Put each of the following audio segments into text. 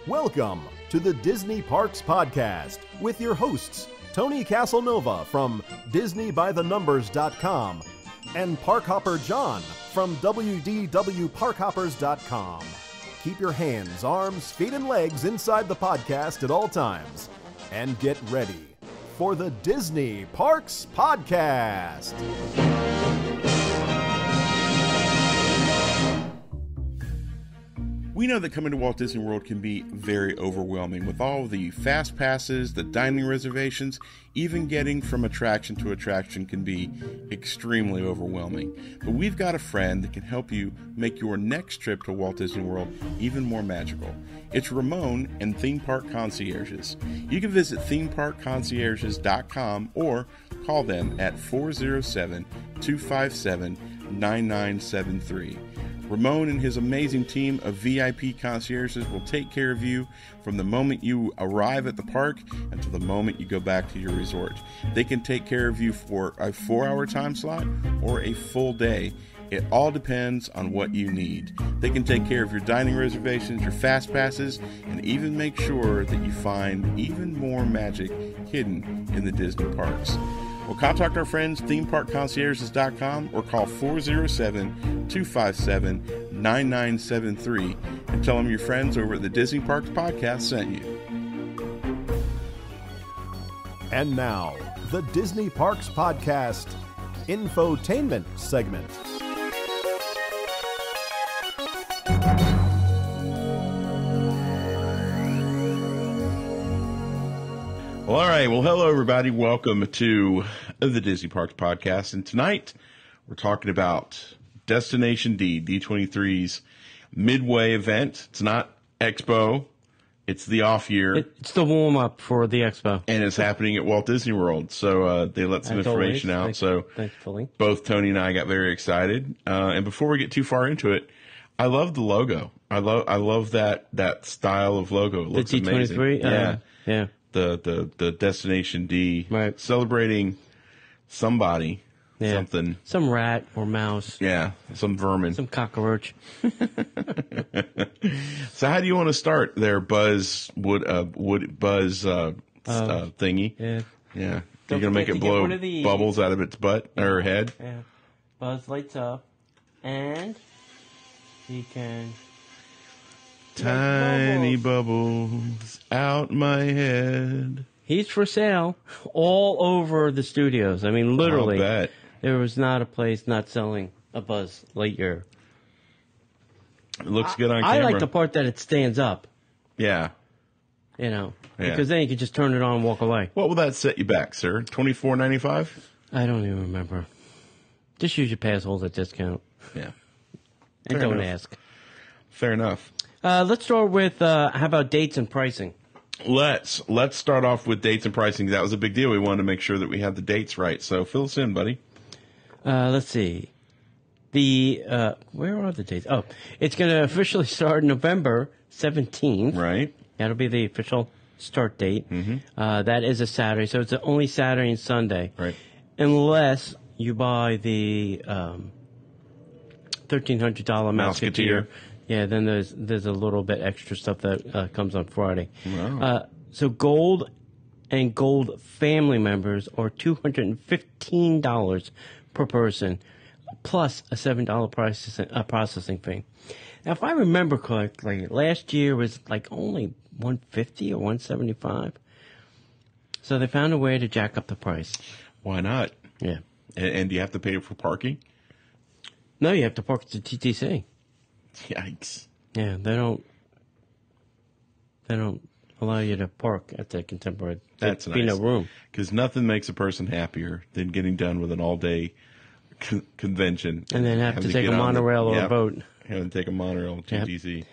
Welcome to the Disney Parks Podcast with your hosts, Tony Caselnova from DisneyByTheNumbers.com and Parkhopper John from WDWParkhoppers.com. Keep your hands, arms, feet, and legs inside the podcast at all times. And get ready for the Disney Parks Podcast. We know that coming to Walt Disney World can be very overwhelming with all the fast passes, the dining reservations, even getting from attraction to attraction can be extremely overwhelming. But we've got a friend that can help you make your next trip to Walt Disney World even more magical. It's Ramon and Theme Park Concierges. You can visit themeparkconcierges.com or call them at 407-257-9973. Ramon and his amazing team of VIP concierges will take care of you from the moment you arrive at the park until the moment you go back to your resort. They can take care of you for a 4-hour time slot or a full day. It all depends on what you need. They can take care of your dining reservations, your fast passes, and even make sure that you find even more magic hidden in the Disney parks. Well, contact our friends, themeparkconcierges.com, or call 407-257-9973 and tell them your friends over at the Disney Parks Podcast sent you. And now, the Disney Parks Podcast Infotainment segment. Well, all right. Well, hello, everybody. Welcome to the Disney Parks Podcast. And tonight, we're talking about Destination D, D23's midway event. It's not Expo. It's the off year. It's the warm-up for the Expo. And it's happening at Walt Disney World. So they let some information out. Thankfully. Both Tony and I got very excited. And before we get too far into it, I love the logo. I love that style of logo. It looks amazing. The D23? Yeah. The Destination D, right. Celebrating somebody, something. Some rat or mouse. Yeah, some vermin. Some cockroach. So how do you want to start there, Buzz thingy? Yeah. Yeah. You're going to make it blow bubbles out of its butt or head? Yeah. Buzz lights up, and he can... Tiny bubbles out my head. He's for sale all over the studios. I mean, literally, I'll bet. There was not a place not selling a Buzz Lightyear. It looks good on camera. I like the part that it stands up. Yeah. Because then you can just turn it on and walk away. What will that set you back, sir? $24.95? I don't even remember. Just use your pass holder discount. Yeah. And don't ask. Fair enough. Let's start with, how about dates and pricing? Let's start off with dates and pricing. That was a big deal. We wanted to make sure that we had the dates right. So fill us in, buddy. Let's see. Where are the dates? Oh, it's going to officially start November 17th. Right. That'll be the official start date. Mm-hmm. That is a Saturday, so it's only Saturday and Sunday. Right. Unless you buy the $1,300 Musketeer. Yeah, then there's a little bit extra stuff that comes on Friday. Wow. So Gold and Gold family members are $215 per person, plus a $7 processing fee. Now, if I remember correctly, last year was like only $150 or $175. So they found a way to jack up the price. Why not? Yeah. And do you have to pay for parking? No, you have to park at the TTC. Yikes. Yeah, they don't allow you to park at the Contemporary. That's There'd be nice. no room. Because nothing makes a person happier than getting done with an all-day convention. And then have to take a monorail or a boat. Having to take a monorail to TTC.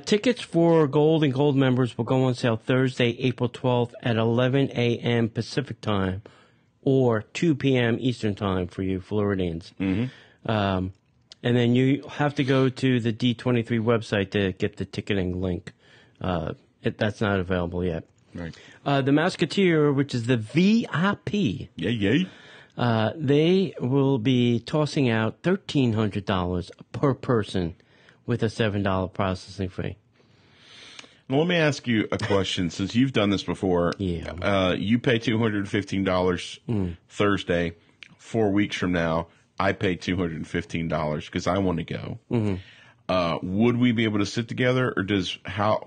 Tickets for Gold and Gold members will go on sale Thursday, April 12th at 11 a.m. Pacific time or 2 p.m. Eastern time for you Floridians. Mm-hmm. And then you have to go to the D23 website to get the ticketing link. That's not available yet. Right. The Musketeer, which is the VIP. Yay. They will be tossing out $1,300 per person with a $7 processing fee. Well, let me ask you a question. Since you've done this before, you pay $215 Thursday. 4 weeks from now, I pay $215 because I want to go. Would we be able to sit together, or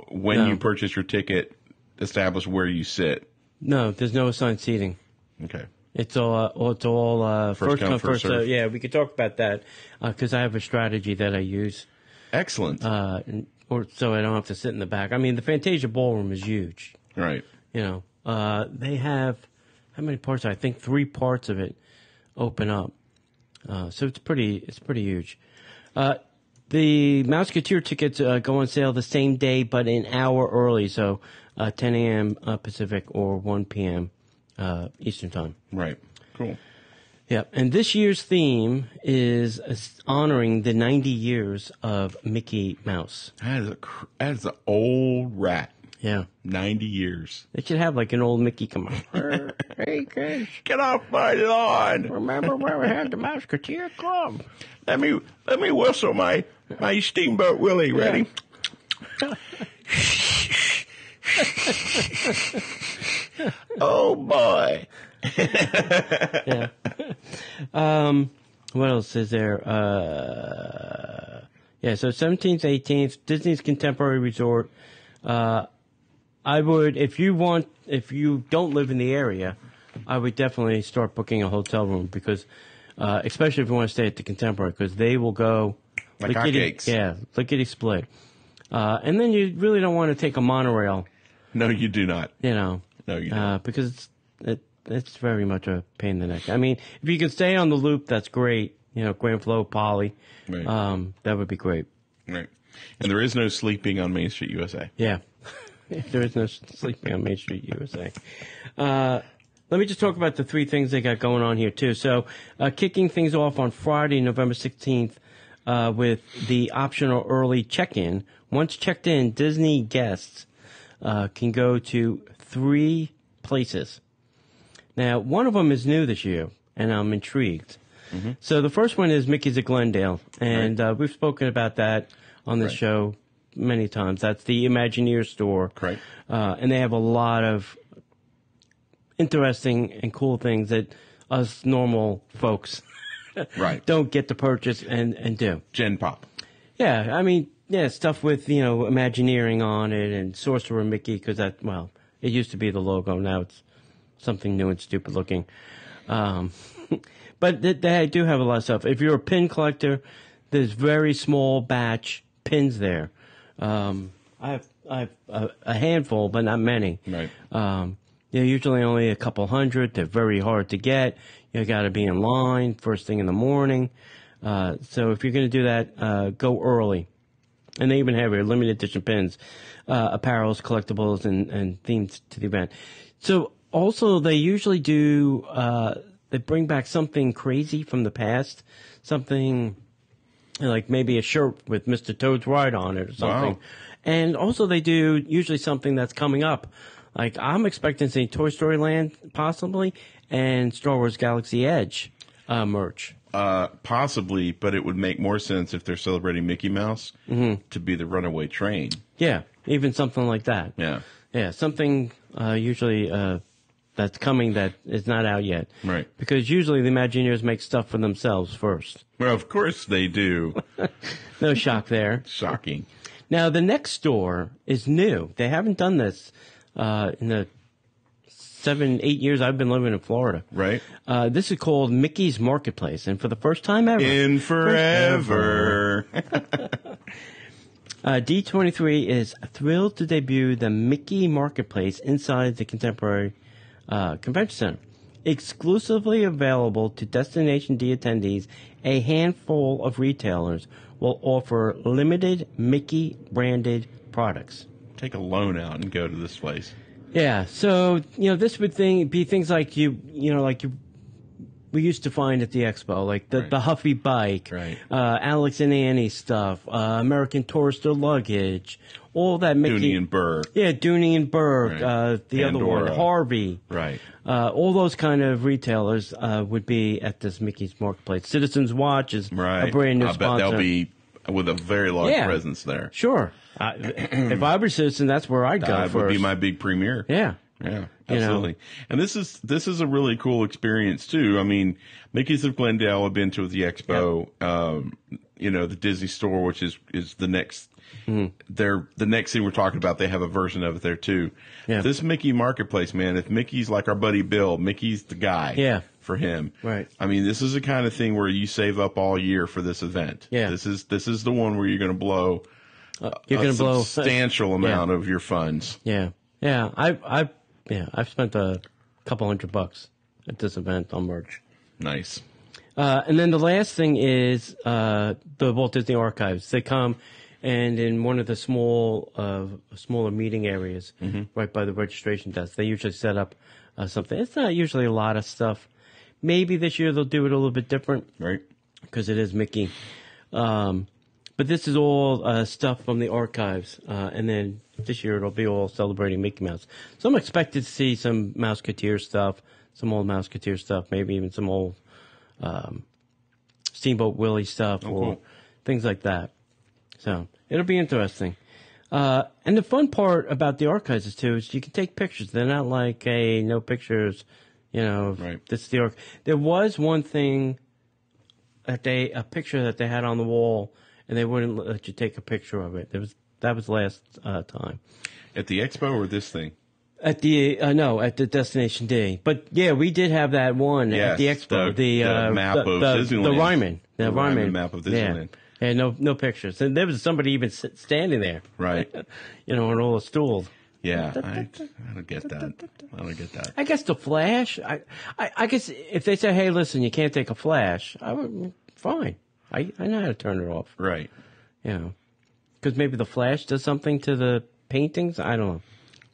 when you purchase your ticket, establish where you sit? No, there's no assigned seating. Okay. It's all first come, first serve. Yeah, we could talk about that because I have a strategy that I use. Excellent. Or so I don't have to sit in the back. I mean, the Fantasia Ballroom is huge. Right. You know, they have how many parts? I think 3 parts of it open up. So it's pretty huge. The Mouseketeer tickets go on sale the same day, but an hour early. So 10 a.m. Pacific or 1 p.m. Eastern Time. Right. Cool. Yeah, and this year's theme is honoring the 90 years of Mickey Mouse. That is an old rat. Yeah. 90 years. They should have like an old Mickey come on. Hey, kids. Get off my lawn. Remember where we had the Mouseketeer Club? Let me whistle my Steamboat Willie. Ready? Oh, boy. Yeah. What else is there? So 17th, 18th, Disney's Contemporary Resort. I would, if you don't live in the area, I would definitely start booking a hotel room because, especially if you want to stay at the Contemporary, because they will go like hotcakes. Yeah, lickety split. And then you really don't want to take a monorail. No, you do not. You know. No, you don't. Because it's very much a pain in the neck. I mean, if you can stay on the Loop, that's great. You know, Grand Flow, Poly. Right. That would be great. Right. And there is no sleeping on Main Street USA. Yeah. There is no sleeping on Main Street USA. Let me just talk about the 3 things they got going on here, too. So, kicking things off on Friday, November 16th, with the optional early check-in. Once checked in, Disney guests can go to 3 places. Now, one of them is new this year, and I'm intrigued. Mm-hmm. So the first one is Mickey's at Glendale, and we've spoken about that on the show many times. That's the Imagineer store. Right. And they have a lot of interesting and cool things that us normal folks don't get to purchase and do. Gen Pop. Yeah, I mean, stuff with, Imagineering on it and Sorcerer Mickey, because it used to be the logo. Now it's something new and stupid looking. But they do have a lot of stuff. If you're a pin collector, there's very small batch pins there. I have a handful, but not many. Right. They're usually only a couple hundred. They're very hard to get. You got to be in line first thing in the morning. So if you're going to do that, go early. And they even have your limited edition pins, apparels, collectibles, and themes to the event. So also they usually do, they bring back something crazy from the past, something like maybe a shirt with Mr. Toad's Ride on it or something. Wow. And also they do usually something that's coming up. Like I'm expecting to see Toy Story Land possibly and Star Wars Galaxy Edge merch. Possibly, but it would make more sense if they're celebrating Mickey Mouse to be the Runaway Train. Yeah, even something like that. Yeah. Yeah, something usually that's coming that is not out yet. Right. Because usually the Imagineers make stuff for themselves first. Well, of course they do. No shock there. Shocking. Now, the next store is new. They haven't done this in the 7-8 years I've been living in Florida. Right. This is called Mickey's Marketplace, and for the first time ever. In forever. D23 is thrilled to debut the Mickey Marketplace inside the Contemporary Convention Center. Exclusively available to Destination D attendees, a handful of retailers will offer limited Mickey-branded products. Take a loan out and go to this place. Yeah, so, this would be things like we used to find at the expo, like the Huffy bike, Alex and Annie stuff, American Tourister luggage, all that Mickey. Dooney and Burke. Yeah, Dooney and Burke, the Pandora. other one, Harvey. Right. All those kind of retailers would be at this Mickey's Marketplace. Citizens Watch is a brand new sponsor. I bet they'll be with a very large presence there. Sure. If I were a citizen, that's where I'd go That first. would be my big premiere. Yeah. Yeah, absolutely. And this is a really cool experience too. I mean, Mickey's of Glendale I've been to at the expo. The Disney store, which is the next. The next thing we're talking about, they have a version of it there too. Yeah. This Mickey Marketplace, man. If Mickey's like our buddy Bill, Mickey's the guy. Yeah. For him. Right. I mean, this is the kind of thing where you save up all year for this event. Yeah. This is the one where you're going to blow. You're going to blow substantial amount of your funds. Yeah. Yeah. I've spent a couple $100 at this event on merch. Nice. And then the last thing is the Walt Disney Archives. They come, and in one of the smaller meeting areas, right by the registration desk, they usually set up something. It's not usually a lot of stuff. Maybe this year they'll do it a little bit different, right? Because it is Mickey. But this is all stuff from the archives, and then this year it'll be all celebrating Mickey Mouse. So I'm expected to see some Mouseketeer stuff, some old Mouseketeer stuff, maybe even some old Steamboat Willie stuff or things like that. So it'll be interesting. And the fun part about the archives is you can take pictures. They're not like no pictures, Right. This is the archive. There was one thing a picture that they had on the wall, and they wouldn't let you take a picture of it. That was last time. At the expo or this thing? At the at the Destination D. But yeah, we did have that one at the expo. The map of Disneyland. The Ryman. The Ryman map of Disneyland. Yeah, no pictures. And there was somebody even standing there. Right. On all the stools. Yeah, I don't get that. I guess the flash. I guess if they say, "Hey, listen, you can't take a flash," I would fine. I know how to turn it off. Right. Because maybe the flash does something to the paintings. I don't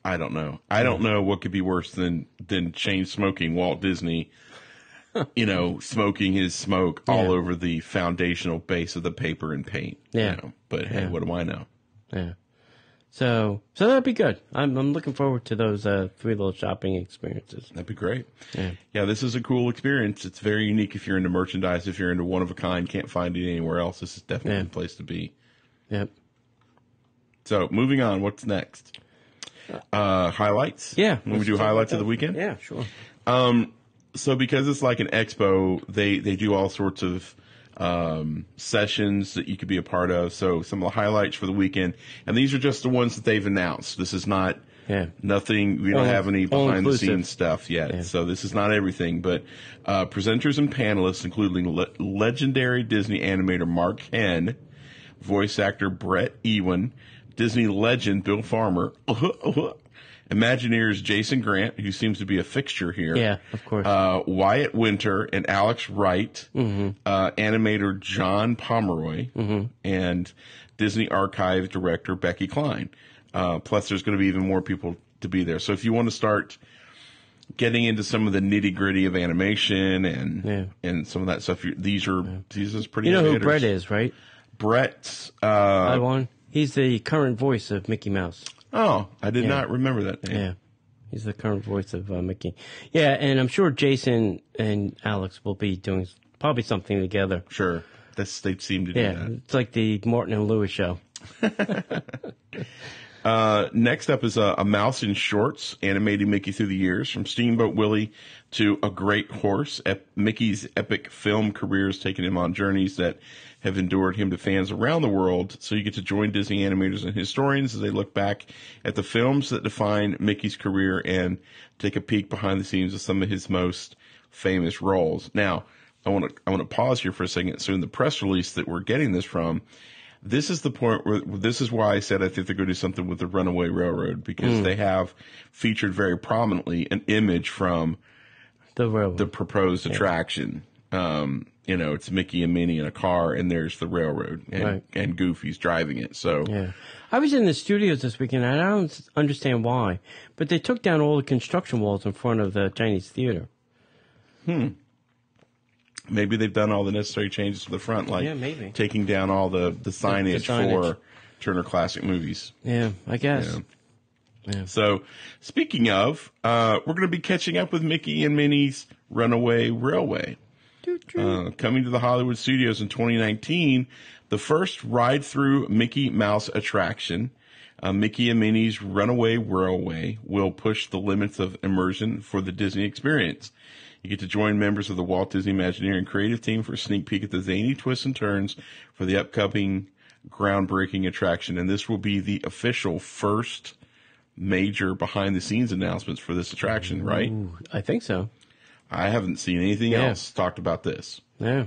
know. I don't know what could be worse than chain smoking Walt Disney. Smoking his smoke all over the foundational base of the paper and paint. Yeah. But hey, what do I know? Yeah. So that'll be good. I'm looking forward to those 3 little shopping experiences. That'd be great. Yeah, this is a cool experience. It's very unique if you're into merchandise. If you're into one of a kind, can't find it anywhere else. This is definitely the place to be. Yep. So moving on, what's next? Highlights? Yeah. When we do highlights of the weekend? Yeah, sure. So because it's like an expo, they do all sorts of sessions that you could be a part of. So some of the highlights for the weekend, and these are just the ones that they've announced. This is not nothing. We don't have any behind the scenes stuff yet. Yeah. So this is not everything, but presenters and panelists, including legendary Disney animator Mark Henn, voice actor Brett Ewan, Disney legend Bill Farmer, Imagineers Jason Grant, who seems to be a fixture here. Yeah, of course. Wyatt Winter and Alex Wright, animator John Pomeroy, and Disney Archive director Becky Klein. Plus, there's going to be even more people to be there. So if you want to start getting into some of the nitty gritty of animation and some of that stuff, these is pretty. You know who Brett is, right? Brett. He's the current voice of Mickey Mouse. Oh, I did not remember that name. Yeah, he's the current voice of Mickey. Yeah, and I'm sure Jason and Alex will be doing probably something together. Sure. They seem to do that. It's like the Martin and Lewis show. Next up is a Mouse in Shorts, animating Mickey through the years, from Steamboat Willie to A Great Horse. Mickey's epic film career has taken him on journeys that have endured him to fans around the world. So you get to join Disney animators and historians as they look back at the films that define Mickey's career and take a peek behind the scenes of some of his most famous roles. Now, I want to pause here for a second. So in the press release that we're getting this from, this is the point where this is why I said I think they're going to do something with the Runaway Railroad, because they have featured very prominently an image from the proposed attraction. It's Mickey and Minnie in a car, and there's the railroad, and Goofy's driving it. So I was in the studios this weekend, and I don't understand why, but they took down all the construction walls in front of the Chinese theater. Maybe they've done all the necessary changes to the front, like maybe taking down all the signage for Turner Classic Movies. Yeah, I guess. Yeah. So, speaking of, we're going to be catching up with Mickey and Minnie's Runaway Railway. Coming to the Hollywood studios in 2019, the first ride-through Mickey Mouse attraction, Mickey and Minnie's Runaway Railway, will push the limits of immersion for the Disney experience. You get to join members of the Walt Disney Imagineering creative team for a sneak peek at the zany twists and turns for the upcoming groundbreaking attraction. And this will be the official first major behind-the-scenes announcements for this attraction, right? Ooh, I think so. I haven't seen anything else talked about this. Yeah,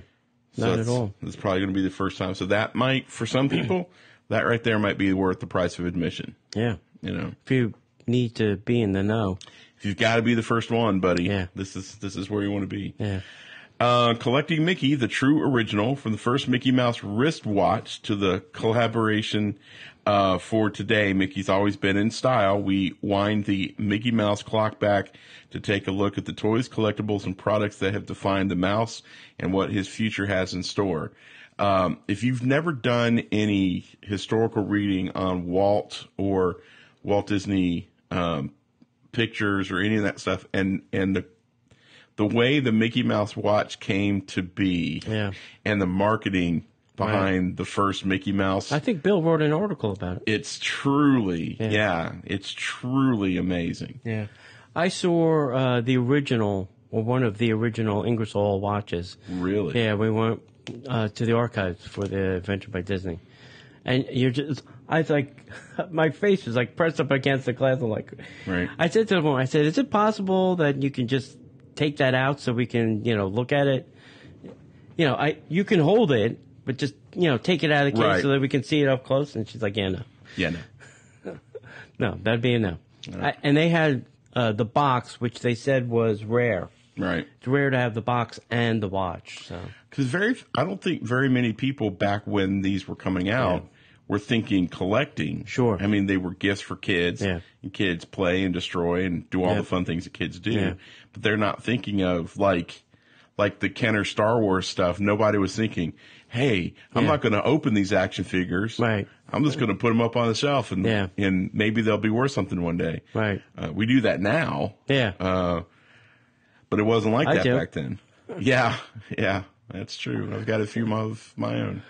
not at all. It's probably going to be the first time. So that might, for some people, that right there might be worth the price of admission. Yeah. You know, if you need to be in the know. If you've got to be the first one, buddy, yeah. This is where you want to be. Yeah. Collecting Mickey, the true original, from the first Mickey Mouse wristwatch to the collaboration for today, Mickey's Always Been in Style. We wind the Mickey Mouse clock back to take a look at the toys, collectibles, and products that have defined the mouse and what his future has in store. If you've never done any historical reading on Walt or Walt Disney pictures or any of that stuff, and the way the Mickey Mouse watch came to be, and the marketing behind the first Mickey Mouse. I think Bill wrote an article about it. It's truly, it's truly amazing. Yeah. I saw the original, or one of the original Ingersoll watches. Really? Yeah, we went to the archives for the Adventure by Disney. And I was like, my face was like pressed up against the glass. I'm like, right. I said to them, is it possible that you can just take that out so we can, look at it? You can hold it, but just, take it out of the case so that we can see it up close. And she's like, yeah, no. Yeah, no. No, that'd be a no. And they had the box, which they said was rare. Right. It's rare to have the box and the watch. So. Because I don't think very many people back when these were coming out were thinking collecting. Sure. I mean, they were gifts for kids. Yeah. And kids play and destroy and do all the fun things that kids do. Yeah. But they're not thinking of like the Kenner Star Wars stuff. Nobody was thinking, hey, I'm not going to open these action figures. Right. I'm just going to put them up on the shelf and maybe they'll be worth something one day. Right. We do that now. Yeah. But it wasn't like that back then. Yeah. Yeah. That's true. I've got a few of my own.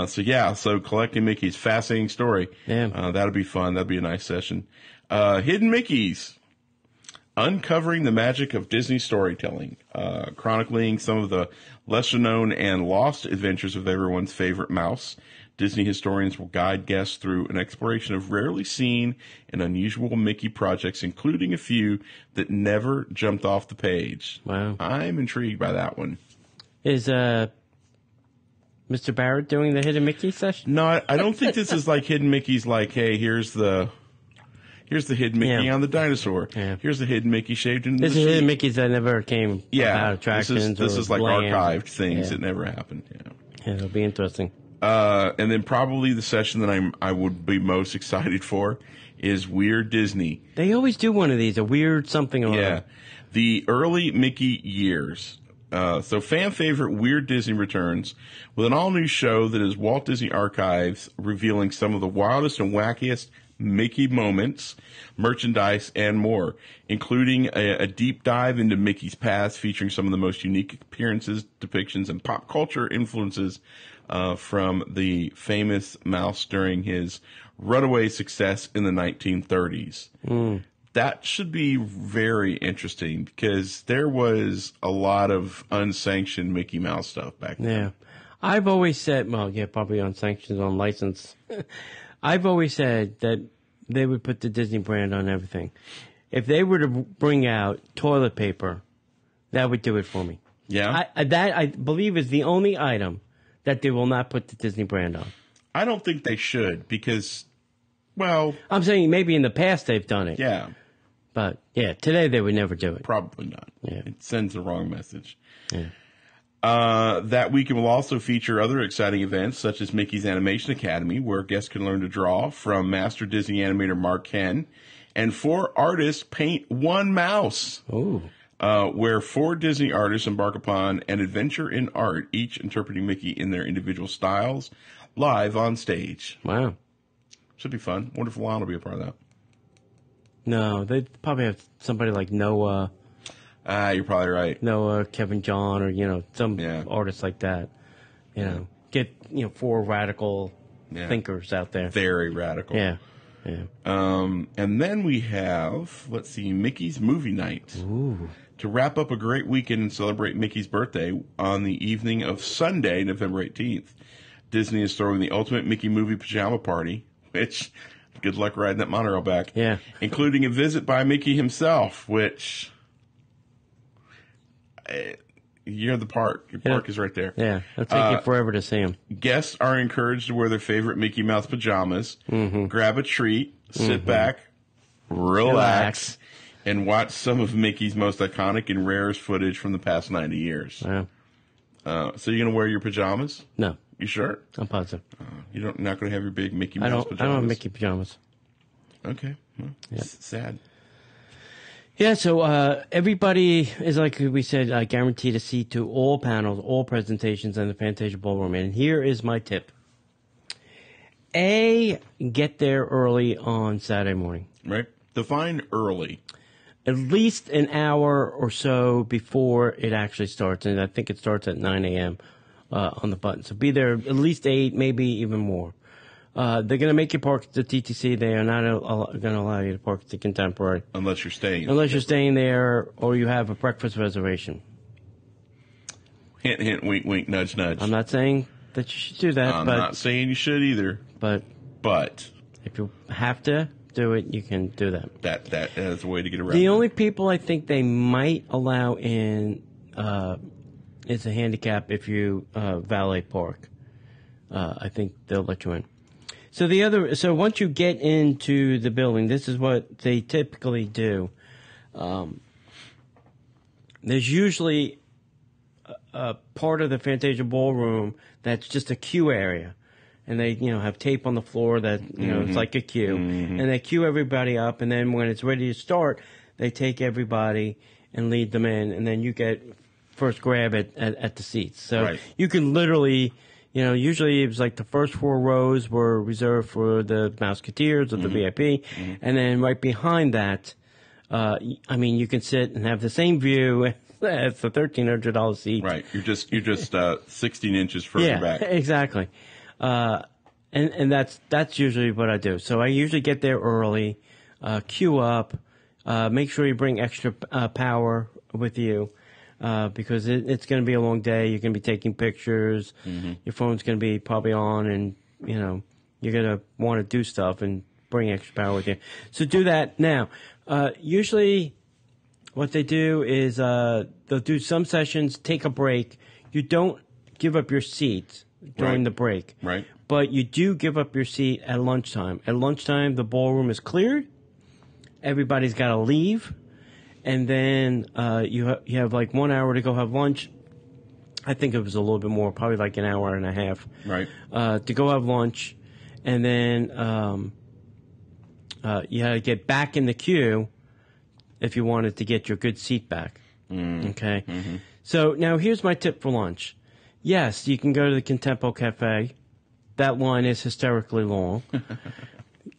So collecting Mickey's, fascinating story. Yeah. That'll be fun. That'll be a nice session. Hidden Mickeys. Uncovering the magic of Disney storytelling, chronicling some of the lesser-known and lost adventures of everyone's favorite mouse. Disney historians will guide guests through an exploration of rarely seen and unusual Mickey projects, including a few that never jumped off the page. Wow. I'm intrigued by that one. Is Mr. Barrett doing the Hidden Mickey session? No, I don't think this is like Hidden Mickey's like, hey, here's the Hidden Mickey on the dinosaur. Yeah. Here's the Hidden Mickey shaved into the sheet. This is Hidden Mickey's that never came about attractions. This is like land. Archived things that never happened. Yeah, it'll be interesting. And then probably the session that I would be most excited for is Weird Disney. They always do one of these, a weird something or other. Yeah. The early Mickey years. So fan favorite Weird Disney returns with an all new show that is Walt Disney Archives, revealing some of the wildest and wackiest Mickey moments, merchandise, and more, including a deep dive into Mickey's past, featuring some of the most unique appearances, depictions, and pop culture influences from the famous mouse during his runaway success in the 1930s. That should be very interesting because there was a lot of unsanctioned Mickey Mouse stuff back then. Yeah. I've always said, probably unsanctioned, on license. I've always said that they would put the Disney brand on everything. If they were to bring out toilet paper, that would do it for me. Yeah. That I believe is the only item that they will not put the Disney brand on. I don't think they should because, well... I'm saying maybe in the past they've done it. Yeah. But, today they would never do it. Probably not. Yeah. It sends the wrong message. Yeah. That weekend will also feature other exciting events, such as Mickey's Animation Academy, where guests can learn to draw from Master Disney animator Mark Ken, and 4 artists paint one mouse. Ooh. Where 4 Disney artists embark upon an adventure in art, each interpreting Mickey in their individual styles, live on stage. Wow. Should be fun. Wonder if Lon will be a part of that. No, they probably have somebody like Noah. You're probably right. Noah, Kevin John, or, some artists like that. get 4 radical thinkers out there. Very radical. Yeah. And then we have, let's see, Mickey's Movie Night. Ooh. To wrap up a great weekend and celebrate Mickey's birthday on the evening of Sunday, November 18th, Disney is throwing the ultimate Mickey movie pajama party, which, good luck riding that monorail back. Yeah. Including a visit by Mickey himself, which, you're the park. Your park is right there. Yeah, it'll take you forever to see him. Guests are encouraged to wear their favorite Mickey Mouse pajamas, grab a treat, sit back, relax, and watch some of Mickey's most iconic and rarest footage from the past 90 years. Wow. So you're going to wear your pajamas? No. You sure? I'm positive. You're not going to have your big Mickey Mouse pajamas? I don't have Mickey pajamas. Okay. Well, sad. Yeah, so everybody is, like we said, guaranteed a seat to all panels, all presentations in the Fantasia Ballroom. And here is my tip. A, get there early on Saturday morning. Right. Define early. At least an hour or so before it actually starts. And I think it starts at 9 a.m. On the button. So be there at least 8, maybe even more. They're going to make you park at the TTC. They are not going to allow you to park at the Contemporary. Unless you're staying. Unless you're staying there or you have a breakfast reservation. Hint, hint, wink, wink, nudge, nudge. I'm not saying that you should do that. I'm not saying you should either. But if you have to do it, you can do that. That is a way to get around. The only people I think they might allow in is a handicap if you valet park. I think they'll let you in. So once you get into the building, this is what they typically do. There's usually a part of the Fantasia Ballroom that's just a queue area. And they, have tape on the floor that, it's like a queue. And they queue everybody up. And then when it's ready to start, they take everybody and lead them in. And then you get first grab at the seats. So you can literally, usually it was like the first 4 rows were reserved for the Mouseketeers or the VIP. And then right behind that, you can sit and have the same view. It's a $1,300 seat. Right. You're just 16 inches further back. Exactly. And that's usually what I do. So I usually get there early, queue up, make sure you bring extra power with you, because it's going to be a long day. You're going to be taking pictures. Your phone's going to be probably on, and you're going to want to do stuff and bring extra power with you. So do that now. Usually, what they do is they'll do some sessions, take a break. You don't give up your seat during the break. Right. But you do give up your seat at lunchtime. At lunchtime, the ballroom is cleared. Everybody's got to leave. And then you have like 1 hour to go have lunch. I think it was a little bit more, probably like an hour and a half. Right. To go have lunch. And then you had to get back in the queue if you wanted to get your good seat back. Okay? So now here's my tip for lunch. Yes, you can go to the Contempo Cafe. That line is hysterically long.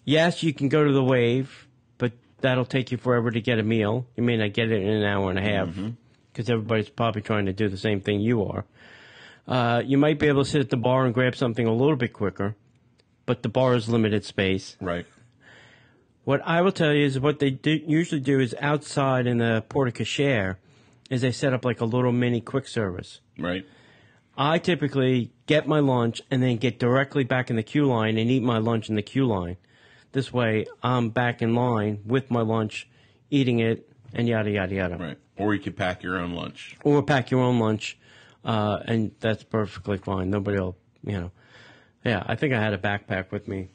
Yes, you can go to the Wave, but that'll take you forever to get a meal. You may not get it in an hour and a half because everybody's probably trying to do the same thing you are. You might be able to sit at the bar and grab something a little bit quicker, but the bar is limited space. Right. What I will tell you is what they usually do is outside in the porte cochere is they set up like a little mini quick service. Right. I typically get my lunch and then get directly back in the queue line and eat my lunch in the queue line. This way, I'm back in line with my lunch, eating it, and yada, yada, yada. Right. Or you can pack your own lunch. Or pack your own lunch, and that's perfectly fine. Nobody will, Yeah, I think I had a backpack with me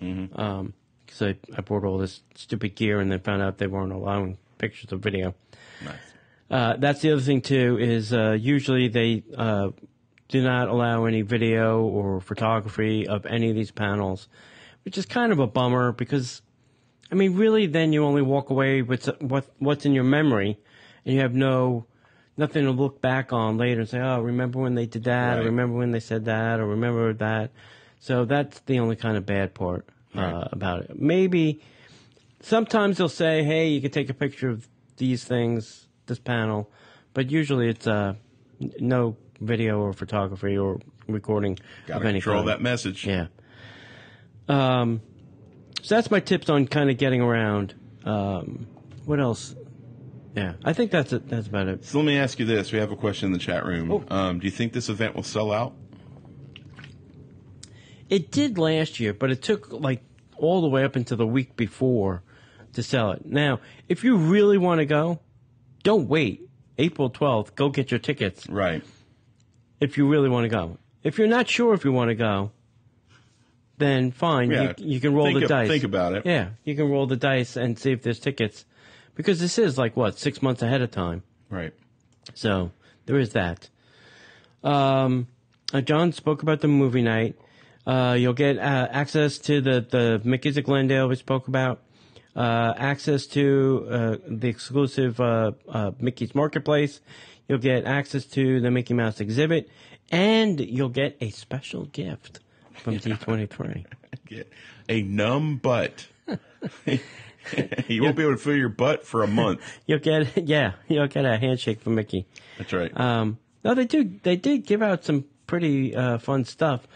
because I brought all this stupid gear and then found out they weren't allowing pictures or video. Nice. That's the other thing, too, is usually they do not allow any video or photography of any of these panels, which is kind of a bummer because, really then you only walk away with what's in your memory and you have nothing to look back on later and say, oh, remember when they did that, or remember when they said that, or remember that. So that's the only kind of bad part about it. Maybe sometimes they'll say, hey, you can take a picture of these things, this panel, but usually it's no video or photography or recording Got of to any control kind. that message. Yeah. So that's my tips on kind of getting around. What else? Yeah, I think that's it. That's about it. So let me ask you this. We have a question in the chat room. Do you think this event will sell out? It did last year, but it took like all the way up into the week before to sell it. Now, if you really want to go, don't wait. April 12th, go get your tickets. Right. If you really want to go. If you're not sure if you want to go, then fine. Yeah. You can roll the dice. Think about it. Yeah, you can roll the dice and see if there's tickets. Because this is like, 6 months ahead of time. Right. So there is that. John spoke about the movie night. You'll get access to the Mickey's at Glendale we spoke about. Access to the exclusive Mickey's Marketplace. You'll get access to the Mickey Mouse exhibit. And you'll get a special gift from D23. Get a numb butt. You won't be able to feel your butt for a month. You'll get a handshake from Mickey. That's right. No, they did give out some pretty fun stuff.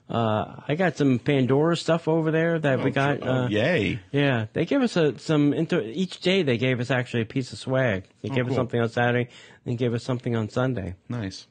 I got some Pandora stuff over there that we got. Yay! Yeah, they gave us each day. They gave us actually a piece of swag. They gave us something on Saturday, and gave us something on Sunday. Nice.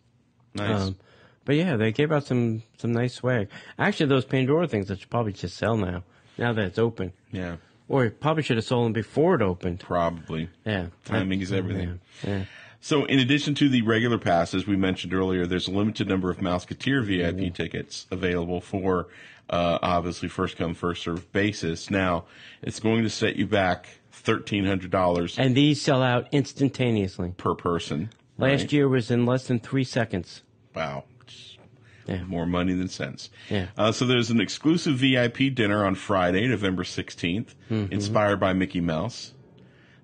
But yeah, they gave out some nice swag. Actually, those Pandora things that should probably just sell now that it's open. Yeah. Or it probably should have sold them before it opened. Probably. Yeah. Timing is everything. Yeah. So in addition to the regular passes we mentioned earlier, there's a limited number of Mouseketeer VIP tickets available for obviously first come, first served basis. Now, it's going to set you back $1,300 And these sell out instantaneously. per person. Last year was in less than 3 seconds. Wow. Yeah. More money than sense. Yeah. So there's an exclusive VIP dinner on Friday, November 16th, inspired by Mickey Mouse.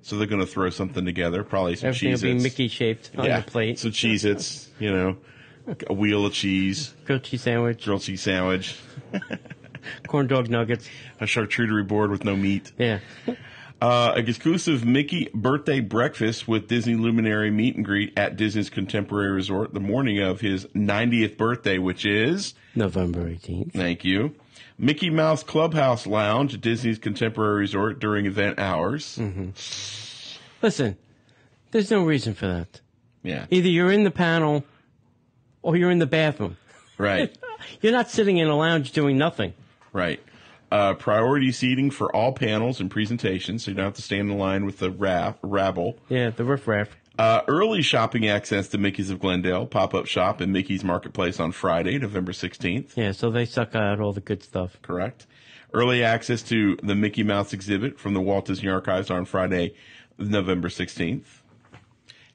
So they're going to throw something together, probably some Everything Cheez-Its. will be Mickey shaped on the plate. Some Cheez-Its, a wheel of cheese, Grilled cheese sandwich, grilled cheese sandwich, corn dog nuggets. a charcuterie board with no meat. Yeah. An exclusive Mickey birthday breakfast with Disney luminary meet and greet at Disney's Contemporary Resort the morning of his 90th birthday, which is November 18th. Thank you. Mickey Mouse Clubhouse Lounge at Disney's Contemporary Resort during event hours. Listen, there's no reason for that. Yeah. Either you're in the panel or you're in the bathroom. Right. You're not sitting in a lounge doing nothing. Right. Priority seating for all panels and presentations, so you don't have to stand in line with the rabble. Yeah, the riffraff. Early shopping access to Mickey's of Glendale pop-up shop in Mickey's Marketplace on Friday, November 16th. Yeah, so they suck out all the good stuff. Correct. Early access to the Mickey Mouse exhibit from the Walt Disney Archives on Friday, November 16th.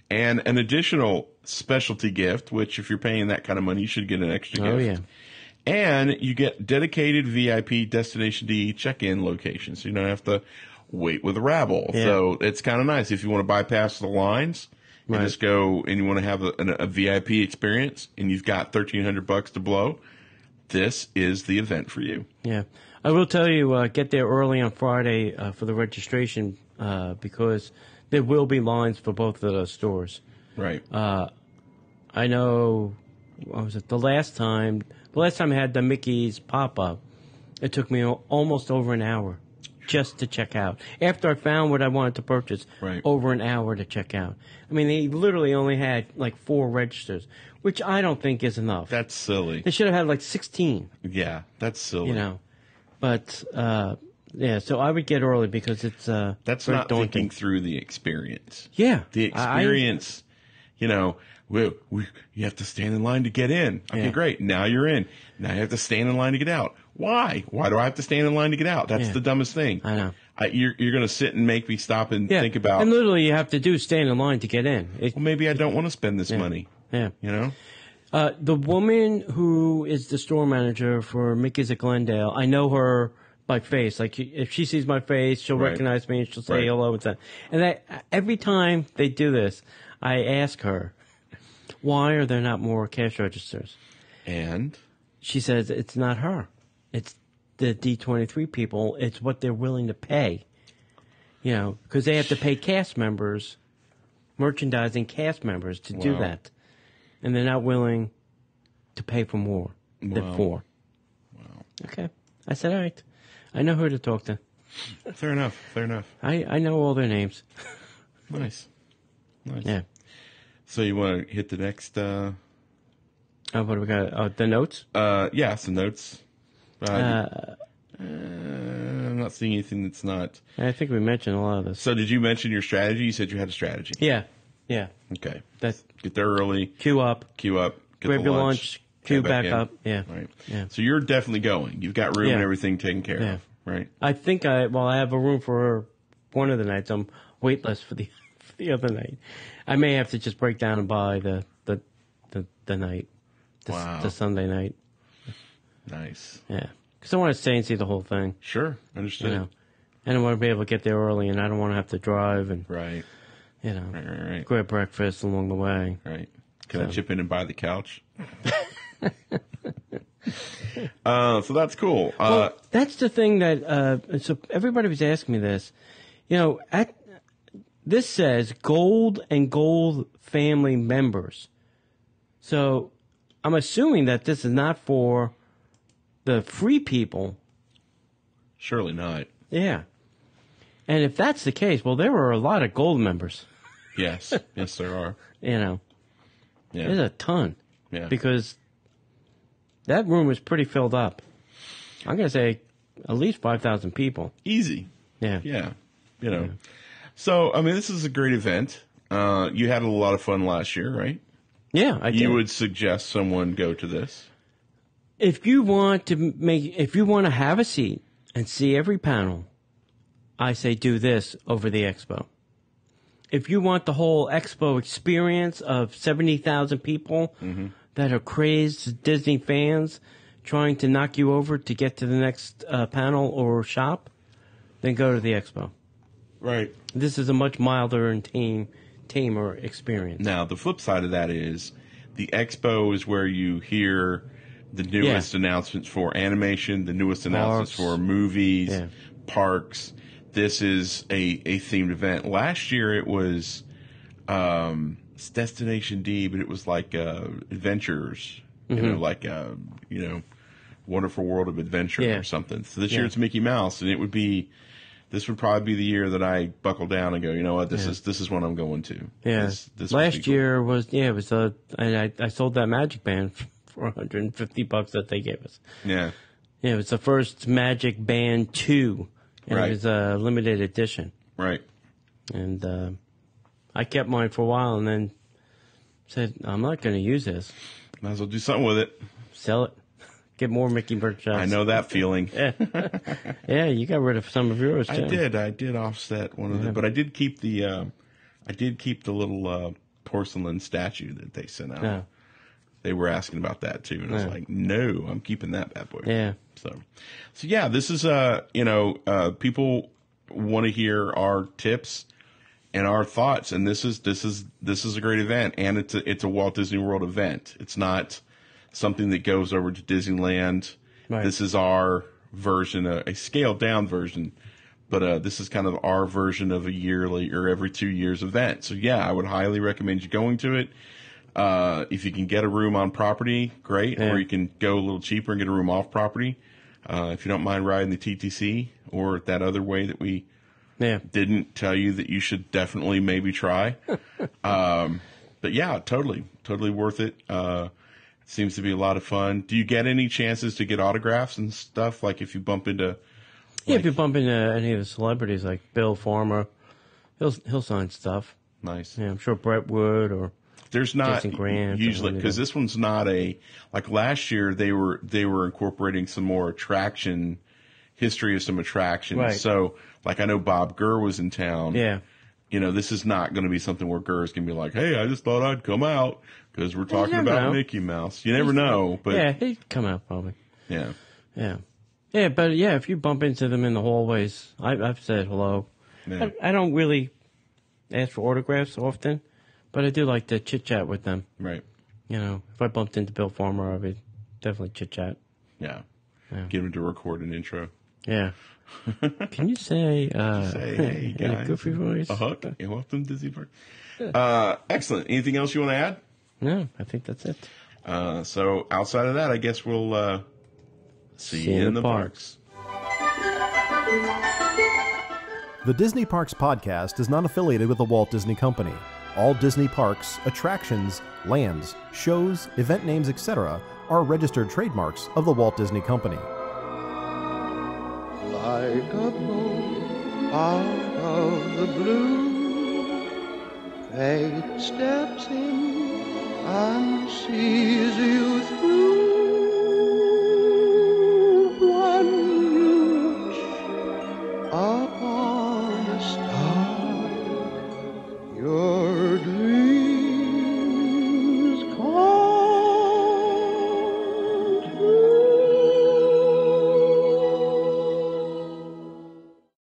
And an additional specialty gift, which if you're paying that kind of money, you should get an extra gift. Oh, yeah. And you get dedicated VIP Destination D check-in locations. So you don't have to wait with a rabble. Yeah. So it's kind of nice. If you want to bypass the lines and just go and you want to have a VIP experience and you've got $1,300 to blow, this is the event for you. Yeah. I will tell you, get there early on Friday for the registration because there will be lines for both of those stores. Right. I know, what was it, the last time I had the Mickey's pop-up, it took me almost over an hour just to check out. After I found what I wanted to purchase, over an hour to check out. I mean, they literally only had like 4 registers, which I don't think is enough. That's silly. They should have had like 16. Yeah, that's silly. But, yeah, so I would get early because it's that's not daunting. thinking through the experience. Yeah. The experience, you have to stand in line to get in. Okay, great. Now you're in. Now you have to stand in line to get out. Why? Why do I have to stand in line to get out? That's the dumbest thing. I know. You're going to sit and make me stop and think about. And literally you have to do stand in line to get in. Well, maybe I don't want to spend this money. Yeah. The woman who is the store manager for Mickey's at Glendale, I know her by face. Like, if she sees my face, she'll recognize me and she'll say hello and stuff. And every time they do this, I ask her, why are there not more cash registers? And she says it's not her. It's the D23 people. It's what they're willing to pay. Because they have to pay cast members, merchandising cast members to do that. and they're not willing to pay for more than Wow. 4. Wow. Okay. I said, all right. I know who to talk to. Fair enough. Fair enough. I know all their names. Nice. Nice. Yeah. So you want to hit the next? Oh, what do we got? Oh, the notes? Yeah, some notes. I'm not seeing anything that's not. I think we mentioned a lot of this. So did you mention your strategy? You said you had a strategy. Yeah. Yeah. Okay. That's Get there early. queue up. Queue up. Get Grab the your lunch. lunch. Queue head back in. up. Yeah. Right. Yeah. So you're definitely going. You've got room Yeah. and everything taken care Yeah. of. Right. I think I have a room for one of the nights. I'm waitlist for the other night. I may have to just break down and buy the night, the Sunday night. Nice. Yeah, because I want to stay and see the whole thing. Sure. Understood. You know, and I want to be able to get there early, and I don't want to have to drive and Right. Right. grab breakfast along the way. Right. Can I So. chip in and buy the couch? So that's cool. Well, that's the thing that so everybody was asking me this. You know, this says gold and gold family members. So I'm assuming that this is not for the free people. Surely not. Yeah. And if that's the case, well, there were a lot of gold members. Yes. Yes, there are. You know, Yeah. there's a ton. Yeah. Because that room was pretty filled up. I'm going to say at least 5,000 people. Easy. Yeah. Yeah. You know. So, I mean, this is a great event. You had a lot of fun last year, right? Yeah, I did. You would suggest someone go to this? If you want to have a seat and see every panel, I say do this over the expo. If you want the whole expo experience of 70,000 people that are crazed Disney fans trying to knock you over to get to the next panel or shop, then go to the expo. Right. This is a much milder and tamer experience. Now, the flip side of that is the expo is where you hear the newest announcements for animation, the newest announcements for movies, parks. This is a themed event. Last year it was it's Destination D, but it was like adventures, you know, like Wonderful World of Adventure or something. So this year it's Mickey Mouse, and this would probably be the year that I buckle down and go, you know what, this is what I'm going to. Yeah. This Last year was I sold that Magic Band for $150 that they gave us. Yeah. Yeah, it was the first Magic Band 2, and it was a limited edition. Right. And I kept mine for a while, and then said, I'm not going to use this. Might as well do something with it. Sell it. Get more Mickey merchandise. I know that feeling. Yeah, you got rid of some of yours too. I did offset one of them, but I did keep the little porcelain statue that they sent out. Yeah. They were asking about that too, and I was like, no, I'm keeping that bad boy. Yeah. So yeah, this is people want to hear our tips and our thoughts, and this is a great event, and it's a Walt Disney World event. It's not something that goes over to Disneyland. Right. This is our version, a scaled down version, but this is kind of our version of a yearly or every 2 years event. So yeah, I would highly recommend you going to it. If you can get a room on property, great, or you can go a little cheaper and get a room off property. If you don't mind riding the TTC or that other way that we didn't tell you that you should definitely maybe try. But yeah, totally worth it. Seems to be a lot of fun. Do you get any chances to get autographs and stuff? Like if you bump into, if you bump into any of the celebrities like Bill Farmer, he'll sign stuff. Nice. Yeah, I'm sure Brett would, or there's not Jason Grant usually, because this one's not like last year they were incorporating some more history of some attractions. Right. So like I know Bob Gurr was in town. Yeah. You know, this is not going to be something where Gurr's going to be like, hey, I just thought I'd come out because we're talking about Mickey Mouse. You never know. But yeah, he'd come out probably. Yeah. Yeah. Yeah, but yeah, if you bump into them in the hallways, I've said hello. Yeah. I don't really ask for autographs often, but I do like to chit-chat with them. Right. You know, if I bumped into Bill Farmer, I would definitely chit-chat. Yeah. Get him to record an intro. Yeah. Can you say, Say, hey, in guys. a goofy voice? A hook. You're welcome, Disney Park. Excellent. Anything else you want to add? No, I think that's it. So outside of that, I guess we'll see you in the parks. The Disney Parks podcast is not affiliated with the Walt Disney Company. All Disney parks, attractions, lands, shows, event names, etc. are registered trademarks of the Walt Disney Company. Like a bolt out of the blue, fate steps in unseen.